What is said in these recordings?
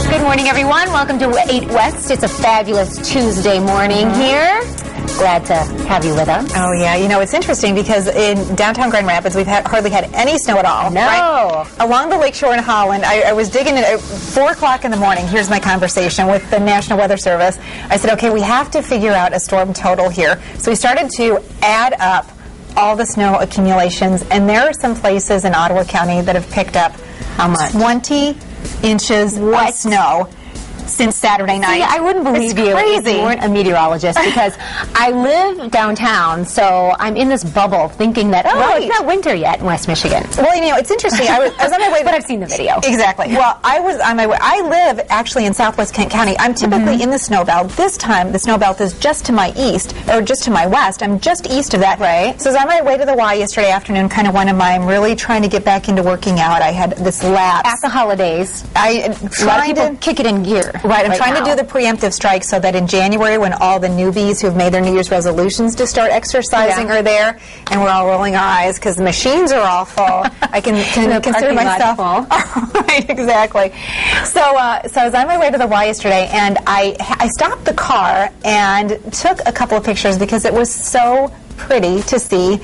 Good morning, everyone. Welcome to 8 West. It's a fabulous Tuesday morning here. Glad to have you with us. Oh, yeah. You know, it's interesting because in downtown Grand Rapids, we've hardly had any snow at all. No. Right? Along the lakeshore in Holland, I was digging at 4 o'clock in the morning. Here's my conversation with the National Weather Service. I said, okay, we have to figure out a storm total here. So we started to add up all the snow accumulations, and there are some places in Ottawa County that have picked up How much? 20 inches of snow since Saturday night. See, I wouldn't believe you if you weren't a meteorologist, because I live downtown, so I'm in this bubble thinking that, it's not winter yet in West Michigan. Well, you know, it's interesting. I was on my way. But I've seen the video. Exactly. Well, I was on my way. I live actually in southwest Kent County. I'm typically in the snow belt. This time, the snow belt is just to my east, or just to my west. I'm just east of that. Right. So I was on my way to the Y yesterday afternoon, kind of I'm really trying to get back into working out. I had this lapse. At the holidays, A lot of people kick it in gear. Right, I'm trying to do the preemptive strike so that in January, when all the newbies who've made their New Year's resolutions to start exercising are there, and we're all rolling our eyes because the machines are all full, I can consider myself full. Right, exactly. So I was on my way to the Y yesterday, and I stopped the car and took a couple of pictures because it was so pretty to see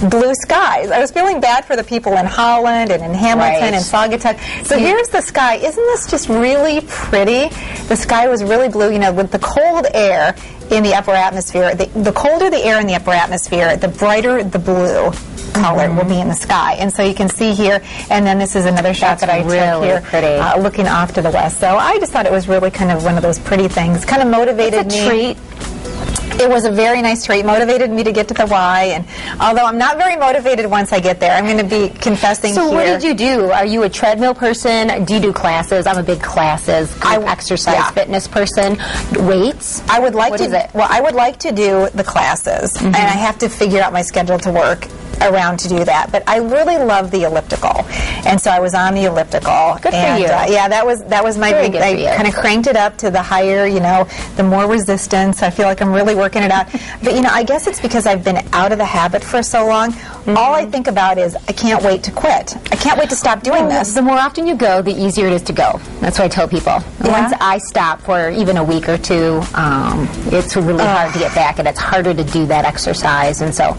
blue skies. I was feeling bad for the people in Holland and in Hamilton and Saugatuck. So here's the sky. Isn't this just really pretty? The sky was really blue, you know, with the cold air in the upper atmosphere. The colder the air in the upper atmosphere, the brighter the blue color will be in the sky. And so you can see here, and then this is another shot that I took here, pretty. looking off to the west. So I just thought it was really kind of one of those pretty things. Kind of motivated me. It's a treat. It was a very nice treat. Motivated me to get to the Y, and although I'm not very motivated once I get there, I'm going to be confessing So here. what did you do? Are you a treadmill person? Do you do classes? I'm a big classes, exercise, fitness person. Weights? I would like What to. is it? Well, I would like to do the classes, and I have to figure out my schedule to work around to do that. But I really love the elliptical, and so I was on the elliptical. Good for you. Yeah, that was my Very big. good for you. I kind of cranked it up to the higher, you know, the more resistance. I feel like I'm really working it out. But you know, I guess it's because I've been out of the habit for so long. All I think about is I can't wait to quit. I can't wait to stop doing this. The more often you go, the easier it is to go. That's what I tell people. Once I stop for even a week or two, it's really hard to get back, and it's harder to do that exercise. And so,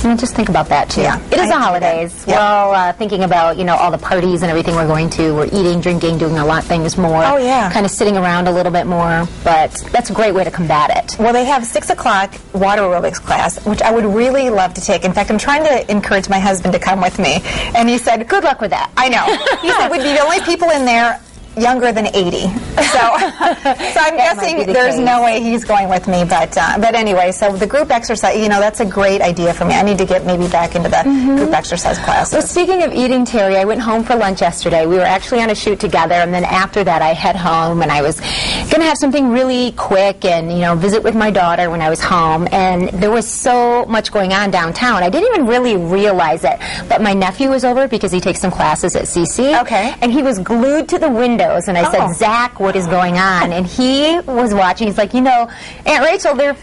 you know, just think about that too. Yeah, it is the holidays. We're all thinking about, you know, all the parties and everything we're going to. We're eating, drinking, doing a lot of things more. Oh, yeah. Kind of sitting around a little bit more. But that's a great way to combat it. Well, they have 6 o'clock water aerobics class, which I would really love to take. In fact, I'm trying to encourage my husband to come with me. And he said, Good luck with that. I know. He said we'd be the only people in there younger than 80. So I'm guessing there's no way he's going with me. But anyway, so the group exercise, you know, that's a great idea for me. I need to get maybe back into the group exercise classes. Well, speaking of eating, Terry, I went home for lunch yesterday. We were actually on a shoot together, and then after that I head home, and I was going to have something really quick and, you know, visit with my daughter when I was home. And there was so much going on downtown. I didn't even really realize it. But my nephew was over because he takes some classes at CC. Okay. And he was glued to the windows, and I said, Zach, what is going on? And he was watching. He's like, you know, Aunt Rachel, they're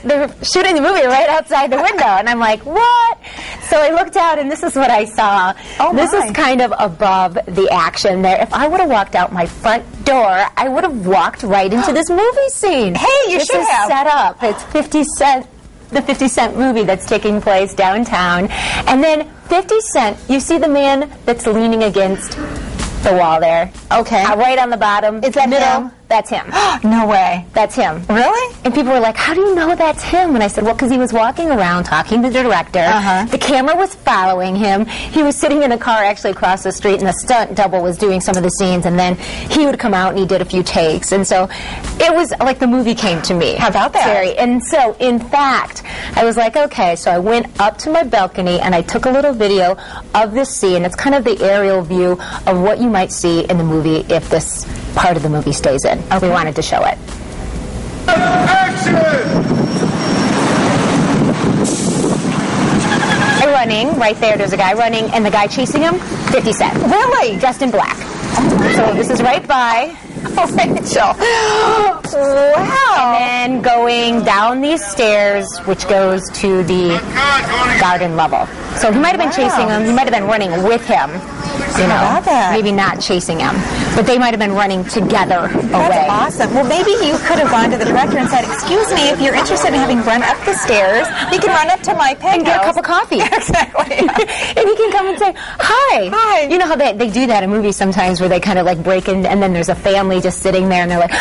shooting the movie right outside the window. And I'm like, what? So I looked out, and this is what I saw. This is kind of above the action there. If I would have walked out my front door, I would have walked right into this movie scene. Hey, you should have. This is set up. It's 50 Cent. The 50 Cent movie that's taking place downtown. And then 50 Cent, you see the man that's leaning against the wall there. Okay. Right on the bottom. Is that him? That's him. No way. That's him. Really? And people were like, how do you know that's him? And I said, well, because he was walking around talking to the director. The camera was following him. He was sitting in a car actually across the street, and the stunt double was doing some of the scenes, and then he would come out and he did a few takes. And so it was like the movie came to me. How about that? Terry. And so, in fact, I was like, okay, so I went up to my balcony and I took a little video of this scene. It's kind of the aerial view of what you might see in the movie if this part of the movie stays in. We wanted to show it. Action! Running right there. There's a guy running, and the guy chasing him, 50 Cent. Really? Dressed in black. So this is right by Rachel. Wow. And then going down these stairs, which goes to the garden level. So he might have been chasing him. He might have been running with him. You know, maybe not chasing him, but they might have been running together away. That's awesome. Well, maybe you could have gone to the director and said, "Excuse me, if you're interested in having run up the stairs, you can run up to my penthouse and get a cup of coffee." Exactly. And he can come and say, "Hi." Hi. You know how they do that in movies sometimes, where they kind of like break in, and then there's a family just sitting there, and they're like,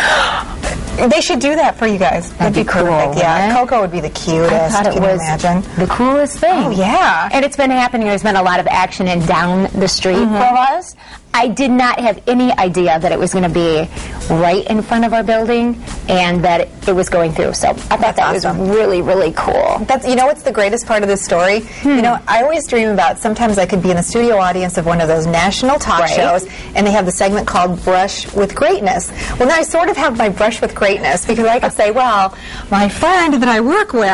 they should do that for you guys. That'd be cool. Perfect. Yeah, Right? Coco would be the cutest. I thought it was imagine the coolest thing. Oh yeah. And it's been happening. There's been a lot of action and down the street for us. I did not have any idea that it was going to be right in front of our building and that it was going through. So I thought that was really, really cool. That's, you know what's the greatest part of this story? You know, I always dream about sometimes I could be in the studio audience of one of those national talk shows, and they have the segment called Brush with Greatness. Well, now I sort of have my brush with greatness because I could say, well, my friend that I work with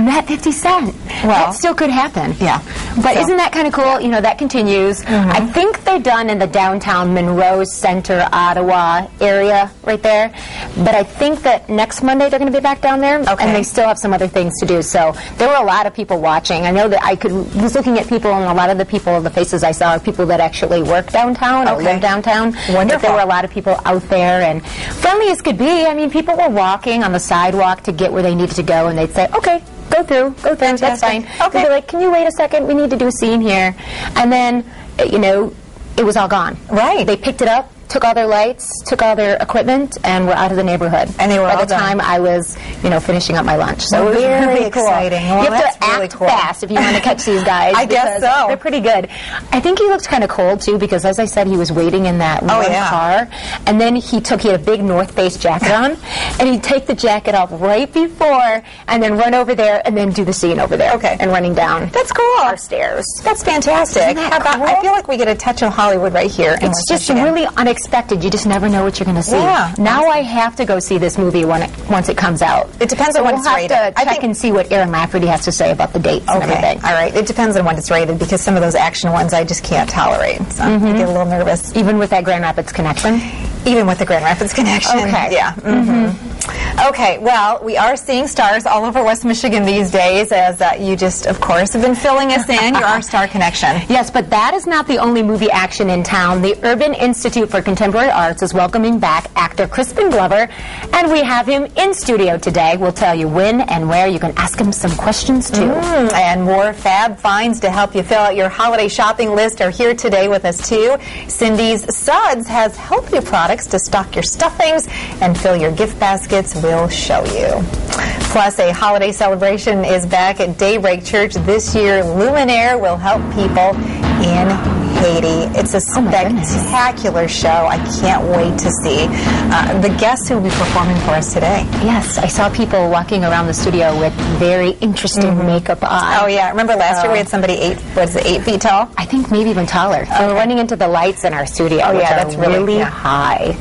met 50 Cent. Well, that still could happen. Yeah. But isn't that kind of cool? You know, that continues. I think they're done in the downtown Monroe Center, Ottawa area right there. But I think that next Monday they're going to be back down there. Okay. And they still have some other things to do. So there were a lot of people watching. I know that was looking at people, and a lot of the people, the faces I saw are people that actually work downtown or live downtown. Wonderful. But there were a lot of people out there, and friendly as could be. I mean, people were walking on the sidewalk to get where they needed to go, and they'd say, "Okay, go through, that's fine." Okay. They'd be like, "Can you wait a second? We need to do a scene here." And then, you know, it was all gone. Right. They picked it up, took all their lights, took all their equipment, and were out of the neighborhood. And they were by all the time I was, you know, finishing up my lunch. So Well, it was very really cool. exciting. Well, you have that's to act really cool. fast if you want to catch these guys. I guess so. They're pretty good. I think he looked kind of cold too, because as I said, he was waiting in that one car, and then he had a big North Face jacket on, and he'd take the jacket off right before, and then run over there, and then do the scene over there. Okay. And running down. That's cool. Our stairs. That's fantastic. Isn't that cool? I feel like we get a touch of Hollywood right here. It's just really unexpected. You just never know what you're going to see. Yeah. Now I have to go see this movie once it comes out. It depends on when it's rated. We'll have to check and see what Aaron Lafferty has to say about the dates and everything. All right. It depends on when it's rated, because some of those action ones I just can't tolerate. So I get a little nervous. Even with that Grand Rapids connection? Even with the Grand Rapids connection. Okay. Yeah. Okay, well, we are seeing stars all over West Michigan these days, as you just, of course, have been filling us in. You're our star connection. Yes, but that is not the only movie action in town. The Urban Institute for Contemporary Arts is welcoming back actor Crispin Glover, and we have him in studio today. We'll tell you when and where. You can ask him some questions, too. And more fab finds to help you fill out your holiday shopping list are here today with us, too. Cindy's Suds has healthy products to stock your stuffings and fill your gift baskets. We'll show you. Plus, a holiday celebration is back at Daybreak Church this year. Luminaire will help people in Haiti. It's a spectacular show. I can't wait to see the guests who will be performing for us today. Yes, I saw people walking around the studio with very interesting makeup on. Oh, yeah. Remember last year we had somebody 8 feet tall? I think maybe even taller. So we're running into the lights in our studio, which that's are really high.